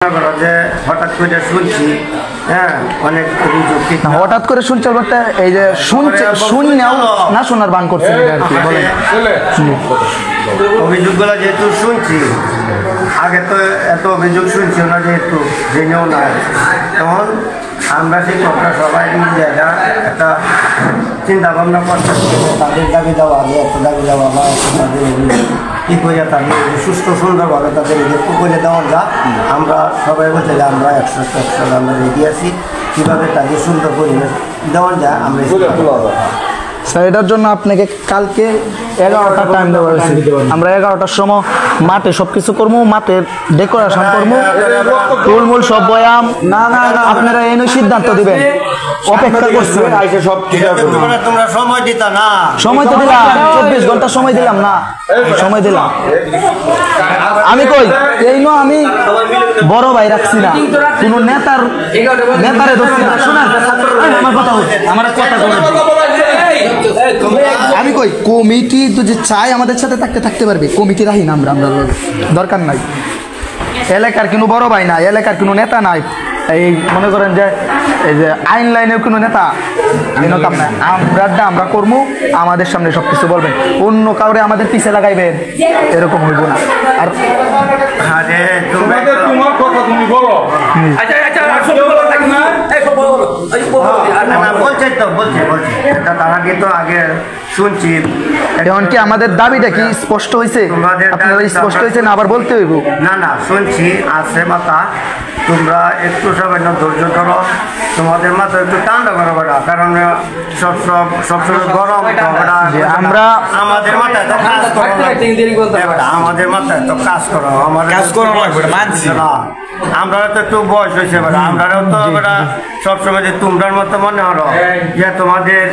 হঠাৎ করে শুনছি অনেক হঠাৎ করে শুনছে বলতে এই যে শুনছে শুনলেও না শোনার বান করছে আর কি বলে অভিযোগগুলো যেহেতু শুনছি আগে তো এত অভিযোগ শুনছি না যেহেতু জেনেও না তখন আমরা সেই কথা সবাই মিলে একটা চিন্তা ভাবনা করতে তাদের দাবি দেওয়া আগে একটা দাবি দেওয়া বা তাদের কী করে তাদের সুস্থ সুন্দরভাবে তাদের একটু করে দেওয়া যা আমরা সবাই বলতে যে আমরা একশো আমরা রেডি আছি কীভাবে তাদের সুন্দর পরিবেশ দেওয়া যায় আমরা স্যার এটার জন্য আপনাকে কালকে 11টার টাইম দেওয়া হয়েছে। আমরা 11টার সময় মাঠে সব কিছু করবো, মাঠের ডেকোরেশন করবো, টুলমুল সব বয়াম না না আপনারা এই সিদ্ধান্ত দিবেন। অপেক্ষা করছে তোমরা সময় দিতা না, সময় তো দিলাম 24 ঘন্টা সময় দিলাম না, সময় দিলাম আমি কই এই ন আমি বড় ভাই রাখছি না কোনো নেতারে ধরছি না। শোনেন আমার কথা হচ্ছে আমার কথা আমি কই কমিটি যদি চাই আমাদের সাথে থাকতে পারবে, কমিটি রাখি না আমরা দরকার নাই। এলাকার কোনো বড় ভাই নাই, এলাকার কোনো নেতা নাই, এই মনে করেন যে এই যে আইন লাইনের কোনো নেতা কাম নাই। আমরা করবো, আমাদের সামনে সব কিছু বলবেন, অন্য কাউরে আমাদের পিছে লাগাইবেন এরকম হইব না। আর তোমার কথা তুমি বলো তারা কিন্তু আগে শুনছি এখন কি আমাদের দাবিটা কি স্পষ্ট হয়েছে? আপনারা স্পষ্ট হয়েছে না আবার বলতে হইব? না না শুনছি আছে মাথা, তোমরা একটু সবাই ধৈর্য ধরো, তোমাদের মাথা একটু ঠান্ডা করো বেটা, কারণ সবসময় গরম আমরা আমাদের মাথায় তো কাজ করো, আমাদের মাথায় তো কাজ করো, আমার কাজ করো না, আমরা তো একটু বয়স হয়েছে বেটা, আমরাও তো বেটা সবসময় যে তোমরার মতো মনে হলো যে তোমাদের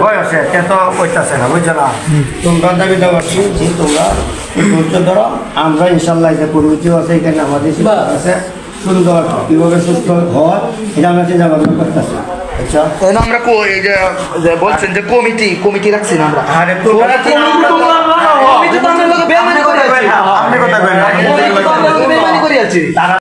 বয়সে সে তো কইতাছে না, বুঝছো না? তোমরা দাবি দেওয়া শুনছি, তোমরা ধৈর্য ধরো, আমরা ইনশাল্লাহ যে পরিচিত আছে এখানে আমাদের আছে সুন্দর কীভাবে সুস্থ হয় এটা আমরা চিন্তা ভাবনা করতেছি। আচ্ছা আমরা এই যে বলছেন যে কমিটি রাখছি না আমরা, আরে বেমানি করে আছি।